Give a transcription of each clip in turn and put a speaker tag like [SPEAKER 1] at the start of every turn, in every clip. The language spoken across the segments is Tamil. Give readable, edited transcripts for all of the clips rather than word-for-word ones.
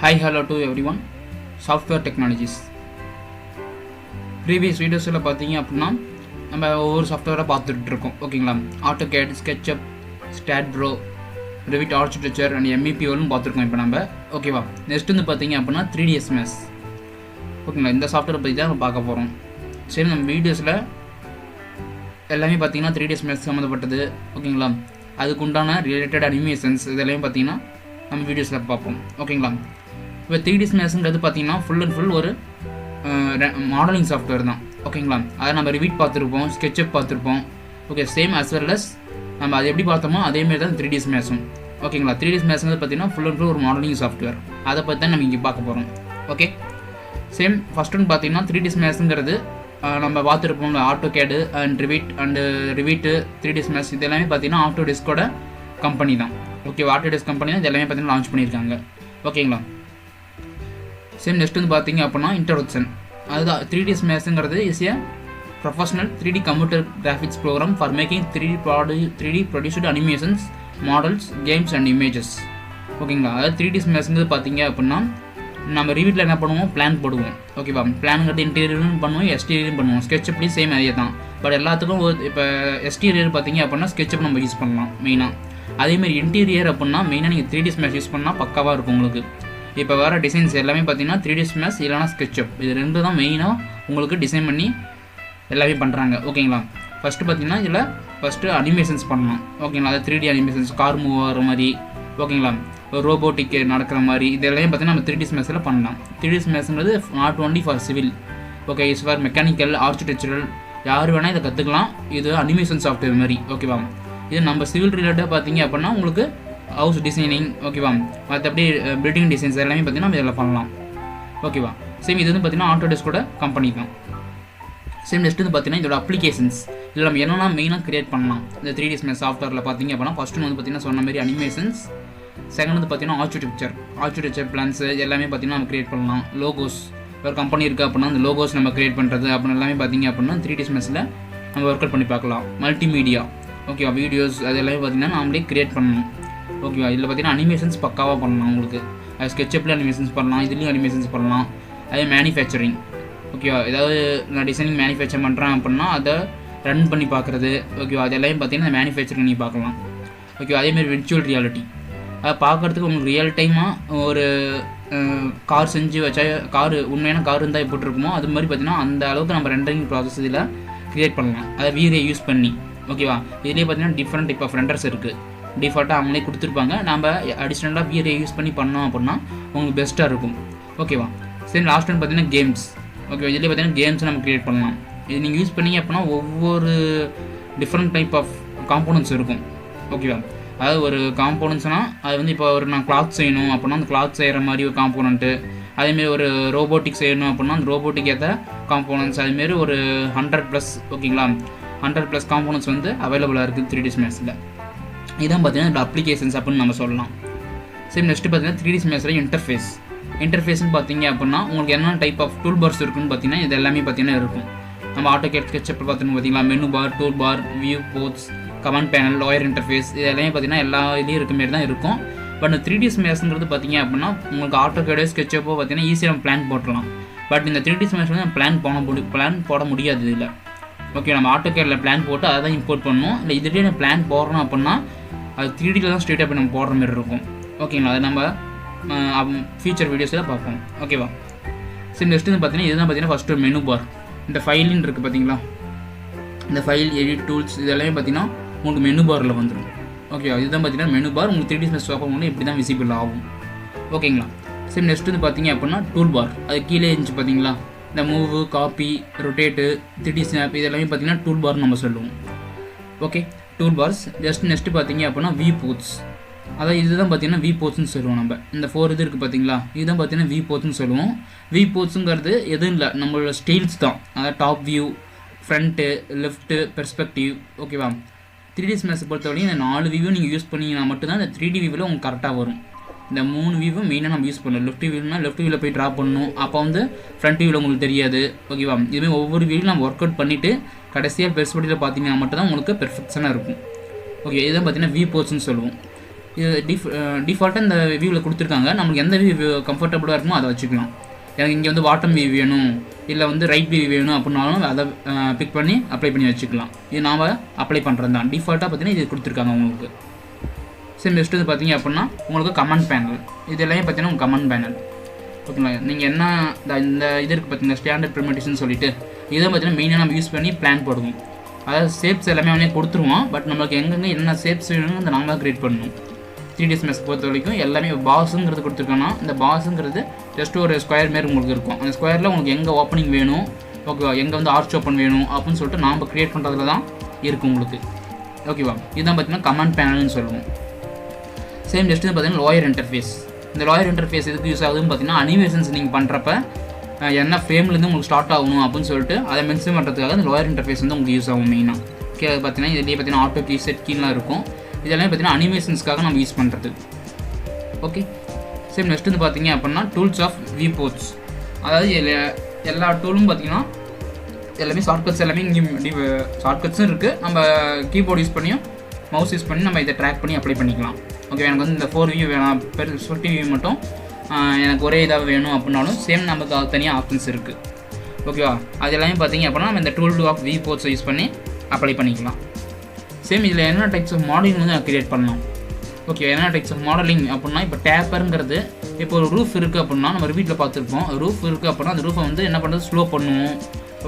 [SPEAKER 1] Hi, hello to everyone. Software technologies. Previous videos பார்த்தீங்க அப்படின்னா நம்ம ஒவ்வொரு சாஃப்ட்வேரை பார்த்துட்டு இருக்கோம். ஓகேங்களா? AutoCAD, SketchUp, StatBro, Revit Architecture and MEP வரையும் பார்த்துருக்கோம் இப்போ நம்ம. ஓகேவா? நெக்ஸ்ட் வந்து பார்த்தீங்க அப்படின்னா 3ds Max. ஓகேங்களா? இந்த சாஃப்ட்வேரை பற்றி தான் நம்ம பார்க்க போகிறோம். சரி, நம்ம வீடியோஸில் எல்லாமே பார்த்தீங்கன்னா 3ds Max சம்மந்தப்பட்டது. ஓகேங்களா? அதுக்குண்டான ரிலேட்டட் அனிமேஷன்ஸ் இதெல்லாம் பார்த்தீங்கன்னா நம்ம வீடியோஸில் பார்ப்போம். ஓகேங்களா? இப்போ 3ds Maxங்கிறது பார்த்தீங்கன்னா ஃபுல் அண்ட் ஃபுல் ஒரு மாடலிங் சாஃப்ட்வேர் தான். ஓகேங்களா? அதை நம்ம ரிவிட் பார்த்துருப்போம், SketchUp பார்த்துருப்போம். Okay, same as well as நம்ம அதை எப்படி பார்த்தோமோ அதேமாரி தான் 3ds Maxம். ஓகேங்களா? 3ds Maxங்கிறது பார்த்தீங்கன்னா ஃபுல் அண்ட் ஃபுல் ஒரு மாடலிங் சாஃப்ட்வேர். அதை பற்றி தான் நம்ம இங்கே பார்க்க போகிறோம். ஓகே, சேம் ஃபஸ்ட் ஒன்று பார்த்தீங்கன்னா 3ds Maxங்கிறது நம்ம பார்த்துருப்போம் AutoCAD and Revit 3ds Max இது எல்லாமே பார்த்தீங்கன்னா ஆட்டோடெஸ்கோட கம்பெனி தான். ஓகே, ஆட்டோடெஸ்க் கம்பெனி தான் இது எல்லாமே பார்த்தீங்கன்னா லான்ச் பண்ணியிருக்காங்க. ஓகேங்களா? சேம் நெக்ஸ்ட் வந்து பார்த்தீங்க அப்படின்னா இன்ட்ரோடக்ஷன். அதுதான் 3ds Maxங்கிறது is a professional 3D computer graphics program for making 3D produced animations, models, games and images. ஓகேங்களா? அதாவது 3ds Maxங்கிறது பார்த்தீங்க அப்படின்னா நம்ம ரிவிட்டில் என்ன பண்ணுவோம், பிளான் போடுவோம். ஓகேவா? பிளானுங்கிறது இன்டீரியரும் பண்ணுவோம், எக்ஸ்டீரியரும் பண்ணுவோம். SketchUpலேயும் சேம் அதே தான். பட் எல்லாத்துக்கும் இப்போ எக்ஸ்டீரியர் பார்த்தீங்க அப்படின்னா SketchUp நம்ம யூஸ் பண்ணலாம் மெயினாக. அதேமாதிரி இன்டீரியர் அப்படின்னா மெயினாக நீங்கள் 3ds Max யூஸ் பண்ணால் பக்காவாக இருக்கும் உங்களுக்கு. இப்போ வேறு டிசைன்ஸ் எல்லாமே பார்த்தீங்கன்னா 3ds Max இல்லைனா SketchUp இது ரெண்டு தான் மெயினாக உங்களுக்கு டிசைன் பண்ணி எல்லாமே பண்ணுறாங்க. ஓகேங்களா? ஃபஸ்ட்டு பார்த்தீங்கன்னா இதில் ஃபஸ்ட்டு அனிமேஷன்ஸ் பண்ணலாம். ஓகேங்களா? அது 3D அனிமேஷன்ஸ், கார் மூவ் ஆகிற மாதிரி. ஓகேங்களா? ஒரு ரோபோட்டிக் நடக்கிற மாதிரி இதெல்லாம் பார்த்தீங்கன்னா நம்ம 3ds Maxல பண்ணலாம். 3ds Maxங்கிறது not only for civil. Okay, it's for mechanical, architectural, யார் வேணால் இதை கற்றுக்கலாம். இது அனிமேஷன் சாஃப்ட்வேர் மாதிரி. ஓகேவா? இது நம்ம சிவில் ரிலேட்டடாக பார்த்தீங்க அப்படின்னா உங்களுக்கு ஹவுஸ் டிசைனிங், ஓகேவா, மற்றபடி பில்டிங் டிசைன்ஸ் எல்லாமே பார்த்தீங்கன்னா நம்ம இதில் பண்ணலாம். ஓகேவா? சேம் இது வந்து பார்த்தீங்கன்னா ஆட்டோடெஸ்கோட கம்பெனி தான். சேம் நெக்ஸ்ட் வந்து பார்த்தீங்கன்னா இதோட அப்ளிகேஷன்ஸ் இதில் நம்ம என்னென்னா மெயினாக கிரியேட் பண்ணலாம் இந்த 3ds Max சாஃப்ட்வேரில் பார்த்தீங்க அப்படின்னா ஃபஸ்ட்டு வந்து பார்த்தீங்கன்னா சொன்ன மாதிரி அனிமேஷன்ஸ். செகண்ட் வந்து பார்த்தீங்கன்னா ஆர்கிடெக்சர் பிளான்ஸ் எல்லாமே பார்த்தீங்கன்னா நம்ம கிரியேட் பண்ணலாம். லோகோஸ், ஒரு கம்பெனி இருக்குது அப்படின்னா அந்த லோகோஸ் நம்ம கிரியேட் பண்ணுறது அப்படின்னு எல்லாமே பார்த்தீங்க அப்படின்னா 3ds Maxல நம்ம ஒர்க் அவுட் பண்ணி பார்க்கலாம். மல்டிமீடியா, ஓகேவா, வீடியோஸ் அது எல்லாமே பார்த்தீங்கன்னா நாமளே கிரியேட் பண்ணணும். ஓகேவா? இதில் பார்த்தீங்கன்னா அனிமேஷன்ஸ் பக்காவாக பண்ணலாம் உங்களுக்கு. அது SketchUpல அனிமேஷன்ஸ் பண்ணலாம், இதுலேயும் அனிமேஷன்ஸ் பண்ணலாம். அதே மேனுஃபேக்சரிங், ஓகேவா, ஏதாவது நான் டிசைனிங் மேனுஃபேக்சர் பண்ணுறேன் அப்படின்னா அதை ரன் பண்ணி பார்க்குறது. ஓகேவா? அது எல்லாமே பார்த்தீங்கன்னா மேனுஃபேக்சரிங் பண்ணி பார்க்கலாம். ஓகேவா? அதேமாதிரி விர்ச்சுவல் ரியாலிட்டி, அதை பார்க்குறதுக்கு உங்களுக்கு ரியல் டைமாக ஒரு கார் செஞ்சு வச்சா காரு உண்மையான கார் இருந்தால் எப்படி இருக்குமோ அது மாதிரி பார்த்தீங்கன்னா அந்த அளவுக்கு நம்ம ரெண்டரிங் ப்ராசஸ் இதில் க்ரியேட் பண்ணலாம். அதை வீரே யூஸ் பண்ணி. ஓகேவா? இதுலேயே பார்த்தீங்கன்னா டிஃப்ரெண்ட் டைப் ஆஃப் ரெண்டர்ஸ் இருக்குது. டிஃபால்ட்டாக அவங்களே கொடுத்துருப்பாங்க. நம்ம அடிஷ்னலாக வீரே யூஸ் பண்ணி பண்ணோம் அப்படின்னா உங்களுக்கு பெஸ்ட்டாக இருக்கும். ஓகேவா? சரி, லாஸ்ட் ஒன் பார்த்தீங்கன்னா கேம்ஸ். ஓகே, இதுலேயே பார்த்தீங்கன்னா கேம்ஸ் நம்ம க்ரியேட் பண்ணலாம். இது நீங்கள் யூஸ் பண்ணி அப்படின்னா ஒவ்வொரு டிஃப்ரெண்ட் டைப் ஆஃப் காம்போனன்ட்ஸ் இருக்கும். ஓகேவா? அதாவது ஒரு காம்போனன்ட்ஸ்னால் அது வந்து இப்போ ஒரு நான் கிளாத் செய்யணும் அப்படின்னா அந்த கிளாத் செய்கிற மாதிரி ஒரு காம்போனண்ட்டு, அதேமாரி ஒரு ரோபோட்டிக் செய்யணும் அப்படின்னா அந்த ரோபோட்டிக் ஏற்ற காம்போனன்ட்ஸ், அதுமாரி ஒரு 100+, ஓகேங்களா, 100+ காம்போனன்ட்ஸ் வந்து அவைலபிளாக இருக்குது 3ds Maxல. இதான் பார்த்தீங்கன்னா இந்த அப்ளிகேஷன்ஸ் அப்படின்னு நம்ம சொல்லலாம். சரி, நெக்ஸ்ட்டு பார்த்தீங்கன்னா 3ds Maxல இன்டர்ஃபேஸ்ன்னு பார்த்தீங்க அப்படின்னா உங்களுக்கு என்னென்ன டைப் ஆஃப் டூல் பார்ஸ் இருக்குன்னு பார்த்தீங்கன்னா இது எல்லாமே பார்த்தீங்கன்னா இருக்கும். நம்ம AutoCAD, SketchUp பார்த்தீங்கன்னா பார்த்தீங்களா menu bar, toolbar, viewports, command panel, layer interface இது எல்லாமே பார்த்தீங்கன்னா எல்லா இதுலேயும் இருக்க மாரி தான் இருக்கும். பட் 3ds Maxங்கிறது பார்த்தீங்க அப்படின்னா உங்களுக்கு AutoCAD, SketchUp பார்த்தீங்கன்னா ஈஸியாக நம்ம பிளான் போட்டுடலாம். பட் இந்த 3ds Max வந்து பிளான் போட முடியாது இதில். ஓகே, நம்ம AutoCADல பிளான் போட்டு அதை தான் இம்போர்ட் பண்ணணும். இல்லை இதுலேயே நம்ம பிளான் போடுறோம் அப்படின்னா அது 3Dல தான் ஸ்ட்ரெயிட்டாக போய் நம்ம போடுற மாதிரி இருக்கும். ஓகேங்களா? அதை நம்ம ஃபியூச்சர் வீடியோஸில் பார்ப்போம். ஓகேவா? சரி, நெக்ஸ்ட் வந்து பார்த்தீங்கன்னா இதுதான் பார்த்தீங்கன்னா ஃபஸ்ட்டு மெனு பார். இந்த ஃபைலின்னு இருக்குது பார்த்தீங்களா, இந்த ஃபைல், எடிட், டூல்ஸ் இது எல்லாமே பார்த்தீங்கன்னா உங்களுக்கு மெனு பாரில் வந்துடும். ஓகேவா? இதுதான் பார்த்தீங்கன்னா மெனு பார். உங்களுக்கு 3ds Max பார்க்க முடியும் இப்படி தான் விசிபிள் ஆகும். ஓகேங்களா? சரி, நெக்ஸ்ட் வந்து பார்த்தீங்க அப்படின்னா டூல் பார். அது கீழே இருந்துச்சு பார்த்தீங்களா, இந்த move, copy, rotate, 3D snap இது எல்லாமே பார்த்தீங்கன்னா டூல் பார்னு நம்ம சொல்லுவோம். Okay, tool parse. நெக்ஸ்ட்டு பார்த்தீங்க அப்படின்னா வி போர்ட்ஸ். அதாவது இதுதான் பார்த்தீங்கன்னா வி போர்ட்ஸ்னு சொல்லுவோம். நம்ம இந்த 4 இது இருக்குது பார்த்தீங்களா, இதுதான் பார்த்தீங்கன்னா வி போர்ட்ஸ்னு சொல்லுவோம். வி போர்ட்ஸுங்கிறது எதுவும் இல்லை, நம்மளோட ஸ்டைல்ஸ் தான். அதாவது top view, front, left, perspective. ஓகேவா? 3ds Max பொறுத்தவரையும் இந்த 4 வியூவும் நீங்கள் யூஸ் பண்ணிங்கன்னா மட்டும்தான் இந்த 3D வியூவில் உங்களுக்கு கரெக்டாக வரும். இந்த 3 வியூவும் மெயினாக நம்ம யூஸ் பண்ணணும். லெஃப்ட் வியூனா லெஃப்ட் வியூவில் போய் ட்ரா பண்ணணும், அப்போ வந்து ஃப்ரண்ட் வியூவில் உங்களுக்கு தெரியாது. ஓகேவா? இதுமாதிரி ஒவ்வொரு வியூவில் நம்ம ஒர்க் அவுட் பண்ணிவிட்டு கடைசியாக பெர்ஸ்பெக்டிவில் பார்த்தீங்கன்னா மட்டும் தான் உங்களுக்கு பெர்ஃபெக்ஷனாக இருக்கும். ஓகே, இதுதான் பார்த்தீங்கன்னா வி போர்ட்ஸ்னு சொல்லுவோம். இது டிஃபால்ட்டாக இந்த வியூவில் கொடுத்துருக்காங்க. நம்மளுக்கு எந்த வியூ கம்ஃபர்டபுளாக இருக்குமோ அதை வச்சுக்கலாம். எனக்கு இங்கே வந்து பாட்டம் வியூ வேணும், இல்லை வந்து ரைட் வியூ வேணும் அப்படின்னாலும் அதை பிக் பண்ணி அப்ளை பண்ணி வச்சுக்கலாம். இது நாம் அப்ளை பண்ணுறது தான். டிஃபால்ட்டாக பார்த்தீங்கன்னா இது கொடுத்துருக்காங்க உங்களுக்கு. சரி, நெக்ஸ்ட் இது பார்த்தீங்க அப்படின்னா உங்களுக்கு கமெண்ட் பேனல். இது எல்லாமே பார்த்தீங்கன்னா உங்கள் கமெண்ட் பேனல். ஓகேங்களா, நீங்கள் என்ன இந்த இது இருக்குது பார்த்தீங்கன்னா ஸ்டாண்டர்ட் ப்ரிமெண்டேஷன் சொல்லிட்டு இதை பார்த்தீங்கன்னா மெயினாக நம்ம யூஸ் பண்ணி பிளான் போடுவோம். அதாவது ஷேப்ஸ் எல்லாமே அவனே கொடுத்துருவோம். பட் நம்மளுக்கு எங்கெங்கே என்ன ஷேப்ஸ் வேணும்னு அந்த நாம தான் க்ரியேட் பண்ணணும். 3ds Max பொறுத்த வரைக்கும் எல்லாமே பாஸுங்கிறது கொடுத்துருக்கோன்னா இந்த பாஸுங்கிறது ஜஸ்ட் ஒரு ஸ்கொயர் மாரி உங்களுக்கு இருக்கும். அந்த ஸ்கொயரில் உங்களுக்கு எங்கே ஓப்பனிங் வேணும், ஓகேவா, எங்கே வந்து ஆர்ச் ஓப்பன் வேணும் அப்படின்னு சொல்லிட்டு நாம் க்ரியேட் பண்ணுறதுல தான் இருக்குது உங்களுக்கு. ஓகேவா, இதுதான் பார்த்தீங்கன்னா கமெண்ட் பேனல்னு சொல்லுவோம். சேம் ஜஸ்ட் பார்த்தீங்கன்னா லோயர் இன்டர்ஃபேஸ். இந்த லோயர் இன்டர்ஃபேஸ் எதுக்கு யூஸ் ஆகுதுன்னு பார்த்தீங்கன்னா அனிமேஷன்ஸ் நீங்கள் பண்ணுறப்ப என்ன ஃப்ரேம்லேருந்து உங்களுக்கு ஸ்டார்ட் ஆகணும் அப்படின்னு சொல்லிட்டு அதை மென்ஷன் பண்ணுறதுக்காக இந்த லோயர் இன்டர்ஃபேஸ் வந்து உங்களுக்கு யூஸ் ஆகும் மெயினாக. ஓகே, அது பார்த்தீங்கன்னா இதுலேயே பார்த்தீங்கன்னா ஆட்டோ கீ, செட் கீலாம் இருக்கும். இதெல்லாம் பார்த்தீங்கன்னா அனிமேஷன்ஸ்க்காக நம்ம யூஸ் பண்ணுறது. ஓகே, சேம் நெக்ஸ்ட் வந்து பார்த்தீங்க அப்படின்னா டூல்ஸ் ஆஃப் வியூ போர்ட்ஸ். அதாவது எல்லா டூலும் பார்த்தீங்கன்னா எல்லாமே ஷார்ட்கட்ஸ் எல்லாமே இங்கே ஷார்ட்கட்ஸும் இருக்குது. நம்ம கீபோர்டு யூஸ் பண்ணியும் மவுஸ் யூஸ் பண்ணி நம்ம இதை ட்ராக் பண்ணி அப்ளை பண்ணிக்கலாம். ஓகே, எனக்கு வந்து இந்த 4 வியூ வேணாம், 50 வியூ மட்டும் எனக்கு ஒரே இதாக வேணும் அப்படின்னாலும் சேம் நமக்கு தனியாக ஆப்ஷன்ஸ் இருக்குது. ஓகேவா, அது எல்லாமே பார்த்தீங்க அப்படின்னா நம்ம இந்த டூல் ஆஃப் வியூ போர்ட்ஸை யூஸ் பண்ணி அப்ளை பண்ணிக்கலாம். சேம் இதில் என்ன டைப்ஸ் ஆஃப் மாடலிங் வந்து நான் க்ரியேட் பண்ணலாம். ஓகே, என்ன டைப்ஸ் ஆஃப் மாடலிங் அப்படின்னா இப்போ டேப்பருங்கிறது இப்போ ஒரு ரூஃப் இருக்குது அப்படின்னா நம்ம வீட்டில் பார்த்துருப்போம். ரூஃப் இருக்குது அப்படின்னா அந்த ரூஃபை வந்து என்ன பண்ணுறது ஸ்லோ பண்ணுவோம்.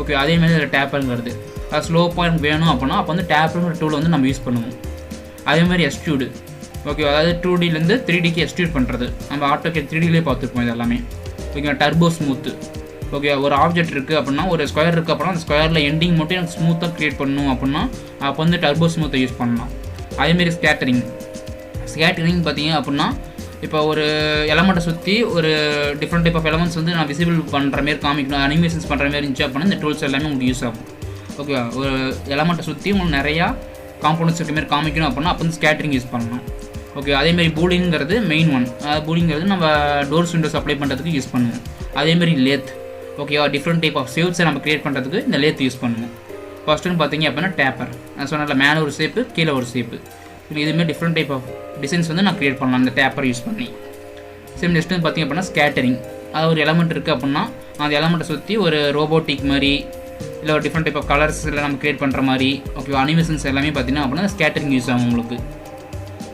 [SPEAKER 1] ஓகே, அதேமாதிரி அதில் டேப்பருங்கிறது அது ஸ்லோப்பாக எனக்கு வேணும் அப்படின்னா அப்போ வந்து டேப்பருங்கிற டூலை வந்து நம்ம யூஸ் பண்ணுவோம். அதேமாதிரி எக்ஸ்ட்ரூடு. ஓகே, அதாவது 2Dலேருந்து 3Dக்கு எக்ஸ்ட்ரூட் பண்ணுறது நம்ம AutoCAD 3Dலேயே பார்த்துருப்போம் இது எல்லாமே. Okay, turbo smooth. ஓகே, ஒரு ஆப்ஜெக்ட் இருக்குது அப்படின்னா ஒரு ஸ்கொயர் இருக்குது அப்படின்னா அந்த ஸ்கொயரில் எண்டிங் மட்டும் எனக்கு ஸ்மூத்தாக க்ரியேட் பண்ணணும் அப்படின்னா அப்போ வந்து டர்போ ஸ்மூத்தை யூஸ் பண்ணலாம். அதேமாரி ஸ்கேட்டரிங் பார்த்தீங்க அப்படின்னா இப்போ ஒரு எலமெண்ட்டை சுற்றி ஒரு டிஃப்ரெண்ட் டைப் ஆஃப் எலமெண்ட்ஸ் வந்து நான் விசிபிள் பண்ணுற மாரி காமிக்கணும், அனிமேஷன்ஸ் பண்ணுற மாதிரி இருந்துச்சு அப்படின்னா இந்த டூல்ஸ் எல்லாமே உங்களுக்கு யூஸ் ஆகும். ஓகே, ஒரு எலமெண்ட்டை சுற்றி உங்களுக்கு நிறையா காம்போனன்ட்ஸ் இருக்க மாதிரி காமிக்கணும் அப்படின்னா அப்போ வந்து ஸ்கேட்டரிங் யூஸ் பண்ணலாம். ஓகே, அதேமாதிரி பூலிங்கிறது மெயின் ஒன். பூலிங்கிறது நம்ம டோர்ஸ் விண்டோஸ் அப்ளை பண்ணுறதுக்கு யூஸ் பண்ணுவோம். அதேமாதிரி லேத். ஓகேவா, டிஃப்ரெண்ட் டைப் ஆஃப் ஷேப்ஸை நம்ம க்ரியேட் பண்ணுறதுக்கு இந்த லேத் யூஸ் பண்ணுவோம். ஃபஸ்ட்டுன்னு பார்த்தீங்க அப்படின்னா டேப்பர். நான் சொன்னல மேலே ஒரு ஷேப்பு கீழே ஒரு ஷேப்பு. இதுமாதிரி டிஃப்ரெண்ட் டைப் ஆஃப் டிசைன்ஸ் வந்து நான் க்ரியேட் பண்ணலாம் இந்த டேப்பர் யூஸ் பண்ணி. சேம் நெக்ஸ்ட்டு பார்த்தீங்க அப்படின்னா ஸ்கேட்டரிங். அது ஒரு எலமெண்ட் இருக்குது அப்படின்னா அந்த எலமெண்ட்டை சுற்றி ஒரு ரோபோட்டிக் மாதிரி இல்லை ஒரு டிஃப்ரெண்ட் டைப் ஆஃப் கலர்ஸில் நம்ம க்ரியேட் பண்ணுற மாதிரி ஓகேவா அனிமேஷன்ஸ் எல்லாமே பார்த்தீங்கன்னா அப்படின்னா ஸ்கேட்டரிங் யூஸ் ஆகும் உங்களுக்கு.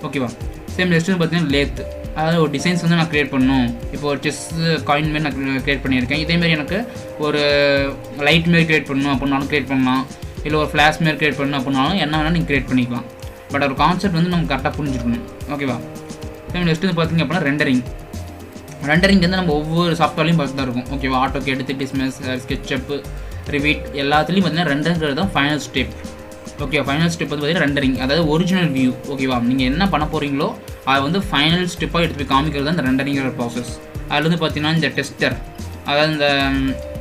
[SPEAKER 1] ஓகேவா, சேம் நெக்ஸ்ட்டு பார்த்தீங்கன்னா லேத். அதாவது ஒரு டிசைன்ஸ் வந்து நான் க்ரியேட் பண்ணணும். இப்போ ஒரு செஸ் காயின் மாரி நான் க்ரியேட் பண்ணியிருக்கேன். இதேமாரி எனக்கு ஒரு லைட் மாரி க்ரியேட் பண்ணணும் அப்படின்னாலும் க்ரியேட் பண்ணலாம். இல்லை ஒரு ஃப்ளாஷ் மாரி க்ரியேட் பண்ணணும் அப்படின்னாலும் என்ன வேணால் நீங்கள் க்ரியேட் பண்ணிக்கலாம். பட் ஒரு கான்செப்ட் வந்து நம்ம கரெக்டாக புரிஞ்சுக்கணும். ஓகேவா, சேம் நெக்ஸ்ட்டு வந்து பார்த்தீங்க அப்படின்னா ரெண்டரிங் வந்து நம்ம ஒவ்வொரு சாஃப்ட்வேர்லையும் பார்த்து தான் இருக்கும். ஓகேவா, AutoCAD, 3ds Max, SketchUp, Revit எல்லாத்துலேயும் பார்த்தீங்கன்னா ரெண்டரிங்கிறது தான் final step. Okay, final step வந்து பார்த்தீங்கன்னா ரெண்டரிங், அதாவது ஒரிஜினல் வியூ. ஓகேவா, நீங்கள் என்ன பண்ண போகிறீங்களோ அதை வந்து ஃபைனல் ஸ்டெப்பாக எடுத்து போய் காமிக்கிறது தான் இந்த ரெண்டரிங்கிற ப்ராசஸ். அதில் வந்து பார்த்தீங்கன்னா இந்த டெஸ்டர், அதாவது இந்த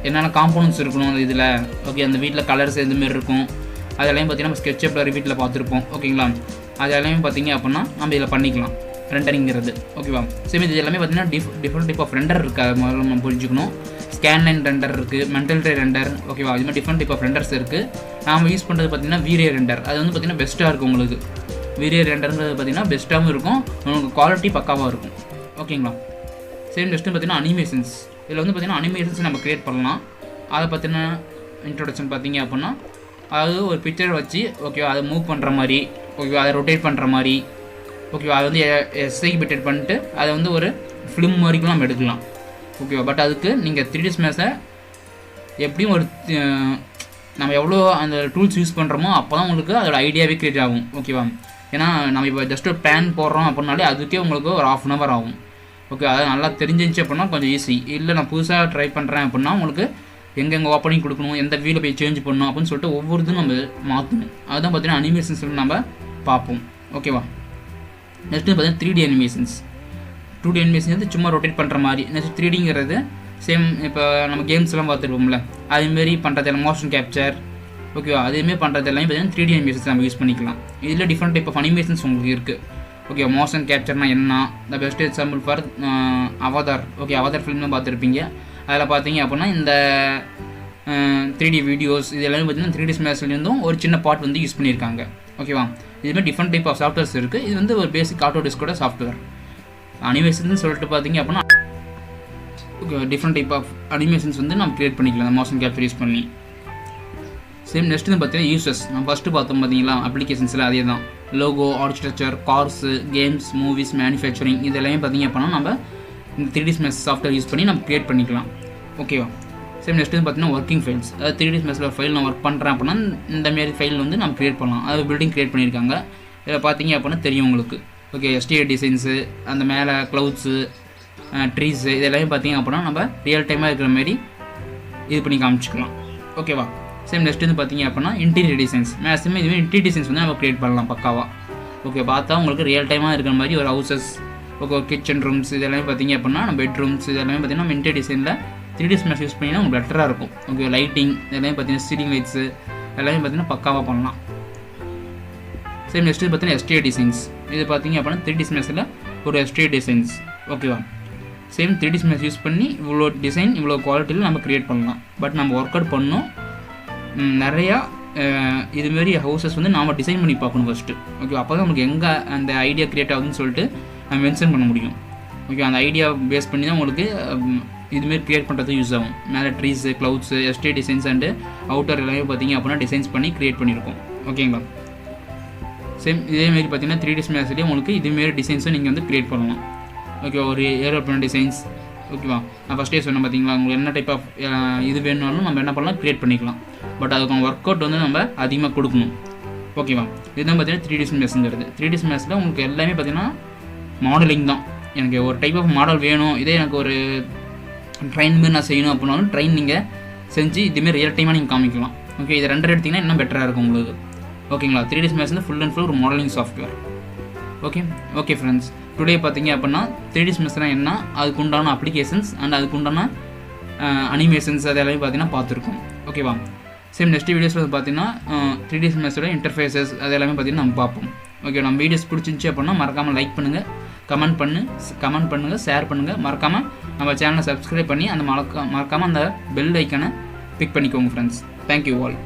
[SPEAKER 1] என்னென்ன காம்போனன்ட்ஸ் இருக்கணும் அந்த இதில். ஓகே, அந்த வீட்டில் கலர்ஸ் எதுமாரி இருக்கும் அதெல்லாம் பார்த்தீங்கன்னா நம்ம SketchUp, Revitல பார்த்துருப்போம். ஓகேங்களா, அது எல்லாமே பார்த்தீங்க அப்படின்னா நம்ம இதில் பண்ணிக்கலாம் ரெண்டரிங்கிறது. ஓகேவா, சேம் இது எல்லாமே பார்த்தீங்கன்னா டிஃப்ரெண்ட் டைப் ஆஃப் ரெண்டர் இருக்குது. அது முதல்ல நம்ம புரிஞ்சுக்கணும். ஸ்கேன்லைன் ரெண்டர் இருக்குது, மென்டல் ட்ரே ரெண்டர். ஓகேவா, இது மாதிரி டிஃப்ரெண்ட் டைப் ஆஃப் ரெண்டர்ஸ் இருக்குது. நாம் யூஸ் பண்ணுறது பார்த்தீங்கன்னா வீரே ரெண்டர். அது வந்து பார்த்தீங்கன்னா பெஸ்ட்டாக இருக்கும் உங்களுக்கு. வீரே ரெண்டருங்கிறது பார்த்தீங்கன்னா பெஸ்ட்டாகவும் இருக்கும், உங்களுக்கு குவாலிட்டி பக்காவாக இருக்கும். ஓகேங்களா, சேம் நெக்ஸ்ட்டு பார்த்தீங்கன்னா அனிமேஷன்ஸ். இதில் வந்து பார்த்தீங்கன்னா அனிமேஷன்ஸ் நம்ம க்ரியேட் பண்ணலாம். அதை பற்றின இன்ட்ரோடக்ஷன் பார்த்தீங்க அப்படின்னா அதாவது ஒரு பிக்சர் வச்சு ஓகேவா அதை மூவ் பண்ணுற மாதிரி, ஓகேவா அதை ரொட்டேட் பண்ணுற மாதிரி, ஓகேவா அதை வந்து எக்ஸிபிட்டட் பண்ணிட்டு அதை வந்து ஒரு ஃபிலிம் மாதிரிக்கும் நம்ம எடுக்கலாம். ஓகேவா, பட் அதுக்கு நீங்கள் 3ds Maxஐ எப்படியும் ஒரு நம்ம எவ்வளோ அந்த டூல்ஸ் யூஸ் பண்ணுறோமோ அப்போ தான் உங்களுக்கு அதோட ஐடியாவே க்ரியேட் ஆகும். ஓகேவா, ஏன்னா நம்ம இப்போ ஜஸ்ட் ஒரு பிளான் போடுறோம் அப்படின்னாலே அதுக்கே உங்களுக்கு ஒரு 1/2 hour ஆகும். ஓகே, அதை நல்லா தெரிஞ்சிருந்துச்சு அப்படின்னா கொஞ்சம் ஈஸி. இல்லை நான் புதுசாக ட்ரை பண்ணுறேன் அப்படின்னா உங்களுக்கு எங்கெங்கே ஓப்பனிங் கொடுக்கணும், எந்த வியூவில் போய் சேஞ்ச் பண்ணணும் அப்படின்னு சொல்லிட்டு ஒவ்வொரு இதுவும் நம்ம மாற்றணும். அதுதான் பார்த்தீங்கன்னா அனிமேஷன்ஸ் நம்ம பார்ப்போம். ஓகேவா, நெக்ஸ்ட்டு பார்த்தீங்கன்னா 3D அனிமேஷன்ஸ். 2D அனிமேஷன் வந்து சும்மா ரொட்டேட் பண்ணுற மாதிரி. நெக்ஸ்ட் 3Dங்கிறது சேம் இப்போ நம்ம கேம்ஸ்லாம் பார்த்துருப்போம்ல அதேமாரி பண்ணுறது மோஷன் கேப்சர். ஓகேவா, அதேமாரி பண்ணுறது எல்லாமே பார்த்தீங்கன்னா 3D அனிமேஷன்ஸ் நம்ம யூஸ் பண்ணிக்கலாம். இதில் டிஃப்ரெண்ட் டைப் ஆஃப் அனிமேஷன்ஸ் உங்களுக்கு இருக்குது. ஓகே, மோஷன் கேப்சர்னா என்ன, the best example for avatar. Okay, avatar ஃபிலிம்லாம் பார்த்துருப்பீங்க. அதில் பார்த்தீங்க அப்படின்னா இந்த 3D வீடியோஸ் இது எல்லாமே பார்த்தீங்கன்னா 3ds Maxலேருந்தும் ஒரு சின்ன பார்ட் வந்து யூஸ் பண்ணியிருக்காங்க. ஓகேவா, இதுமாதிரி டிஃப்ரெண்ட் டைப் ஆஃப் சாஃப்ட்வேர்ஸ் இருக்குது. இது வந்து ஒரு பேசிக் ஆட்டோடெஸ்கோட சாஃப்ட்வேர். அனிமேஷன் சொல்லிட்டு பார்த்தீங்க அப்படின்னா டிஃப்ரெண்ட் டைப் ஆஃப் அனிமேஷன்ஸ் வந்து நம்ம கிரியேட் பண்ணிக்கலாம் அந்த மோஷன் கேப்சர் யூஸ் பண்ணி. சேம் நெக்ஸ்ட் வந்து பார்த்தீங்கன்னா யூசஸ். நம்ம ஃபஸ்ட்டு பார்த்தோம் பார்த்தீங்களா அப்ளிகேஷன்ஸில் அதே தான். Logo, architecture, cars, games, movies, manufacturing இதெல்லாமே பார்த்தீங்க அப்படின்னா நம்ம இந்த 3D Mesh சாஃப்ட்வேர் யூஸ் பண்ணி நம்ம கிரியேட் பண்ணிக்கலாம். ஓகேவா? சேம் நெக்ஸ்ட் வந்து பார்த்தீங்கன்னா ஒர்க்கிங் ஃபைல்ஸ். அதாவது 3D Meshல ஃபைல் நான் ஒர்க் பண்ணுறேன் அப்படின்னா இந்தமாரி ஃபைல் வந்து நம்ம கிரியேட் பண்ணலாம். அது பில்டிங் கிரியேட் பண்ணியிருக்காங்க. இதில் பார்த்தீங்க அப்படின்னா தெரியும் உங்களுக்கு. ஓகே, STA டிசைன்ஸு, அந்த மேலே க்ளவுட்ஸு, ட்ரீஸு இதெல்லாமே பார்த்தீங்க அப்படின்னா நம்ம ரியல் டைமாக இருக்கிற மாதிரி இது பண்ணி காமிச்சிக்கலாம். ஓகேவா? சேம் நெக்ஸ்ட் வந்து பார்த்தீங்க அப்படின்னா இன்டீரியர் டிசைன்ஸ். மேக்ஸிமம் இதுமாதிரி இன்டீரியர் டிசைன்ஸ் வந்து நம்ம கிரியேட் பண்ணலாம் பக்காவாக. ஓகே, பார்த்தா உங்களுக்கு ரியல் டைமாக இருக்கிற மாதிரி ஒரு ஹவுசஸ், ஓகே, ஒரு கிச்சன் ரூம்ஸ் இதெல்லாமே பார்த்தீங்க அப்படின்னா நம்ம பெட்ரூம்ஸ் இதெல்லாமே பார்த்தீங்கன்னா நம்ம இன்டீரியர் டிசைனில் 3D Mesh யூஸ் பண்ணினா உங்களுக்கு பெட்டராக இருக்கும். ஓகே, லைட்டிங் இதெல்லாமே பார்த்தீங்கன்னா சீலிங் லைட்ஸு எல்லாமே பார்த்தீங்கன்னா பக்காவாக பண்ணலாம். சேம் நெக்ஸ்ட் பார்த்தீங்கன்னா STA டிசைன்ஸ். இது பார்த்தீங்க அப்படின்னா 3D Meshல ஒரு STA டிசைன்ஸ். ஓகேவா? சேம் 3D Mesh யூஸ் பண்ணி இவ்வளோ டிசைன் இவ்வளோ குவாலிட்டியில் நம்ம க்ரியேட் பண்ணலாம். பட் நம்ம ஒர்க் அவுட் பண்ணணும். நிறையா இதுமாரி ஹவுசஸ் வந்து நாம் டிசைன் பண்ணி பார்க்கணும் ஃபஸ்ட்டு. ஓகே, அப்போ தான் நமக்கு எங்கே அந்த ஐடியா க்ரியேட் ஆகுதுன்னு சொல்லிட்டு நம்ம மென்ஷன் பண்ண முடியும். ஓகே, அந்த ஐடியா பேஸ் பண்ணி தான் உங்களுக்கு இதுமாரி க்ரியேட் பண்ணுறது யூஸ் ஆகும். மேலே trees, clouds, STA designs and outer எல்லாமே பார்த்தீங்க அப்படின்னா டிசைன்ஸ் பண்ணி க்ரியேட் பண்ணியிருக்கோம். ஓகேங்களா? சேம் இதேமாரி பார்த்தீங்கன்னா 3D Meshலேயே உங்களுக்கு இதுமாரி டிசைன்ஸும் நீங்கள் வந்து க்ரியேட் பண்ணலாம். ஓகே, ஒரு ஏரோப்ளேன் டிசைன்ஸ். ஓகேவா? நான் ஃபஸ்ட்டே சொன்னேன் பார்த்தீங்களா, உங்களுக்கு என்ன டைப் ஆஃப் இது வேணுனாலும் நம்ம என்ன பண்ணலாம், க்ரியேட் பண்ணிக்கலாம். பட் அதுக்கு ஒர்க் அவுட் வந்து நம்ம அதிகமாக கொடுக்கணும். ஓகேவா? இதுதான் பார்த்தீங்கன்னா 3D Meshங்கிறது. 3D Meshல உங்களுக்கு எல்லாமே பார்த்தீங்கன்னா மாடலிங் தான். எனக்கு ஒரு டைப் ஆஃப் மாடல் வேணும், இதே எனக்கு ஒரு ட்ரெயின் மாரி நான் செய்யணும் அப்படின்னாலும் ட்ரெயின் நீங்கள் செஞ்சு இதுமாரி ரியல் டைமாக நீங்கள் காமிக்கலாம். ஓகே, இது ரெண்டு எடுத்திங்கன்னா இன்னும் பெட்டராக இருக்கும் உங்களுக்கு. ஓகேங்களா? 3D Mesh வந்து ஃபுல் அண்ட் ஃபுல் ஒரு modelling software. Okay friends, today பார்த்தீங்க அப்படின்னா 3D Meshனா என்ன, அதுக்கு உண்டான அப்ளிகேஷன்ஸ் அண்ட் அதுக்கு உண்டான அனிமேஷன்ஸ் அதெல்லாமே பார்த்தீங்கன்னா பார்த்துருக்கோம். ஓகேவா? சேம் நெக்ஸ்ட் வீடியோஸில் வந்து பார்த்தீங்கன்னா 3D Meshோட இன்டர்ஃபேஸஸ் அது எல்லாமே பார்த்தீங்கன்னா நம்ம பார்ப்போம். ஓகே, நம்ம வீடியோஸ் பிடிச்சிருந்துச்சி அப்படின்னா மறக்காமல் லைக் பண்ணுங்கள், கமெண்ட் பண்ணுங்கள், ஷேர் பண்ணுங்கள். மறக்காமல் நம்ம சேனலை சப்ஸ்கிரைப் பண்ணி அந்த மறக்காமல் அந்த பெல் ஐக்கனை பிக் பண்ணிக்கோங்க ஃப்ரெண்ட்ஸ். Thank you all.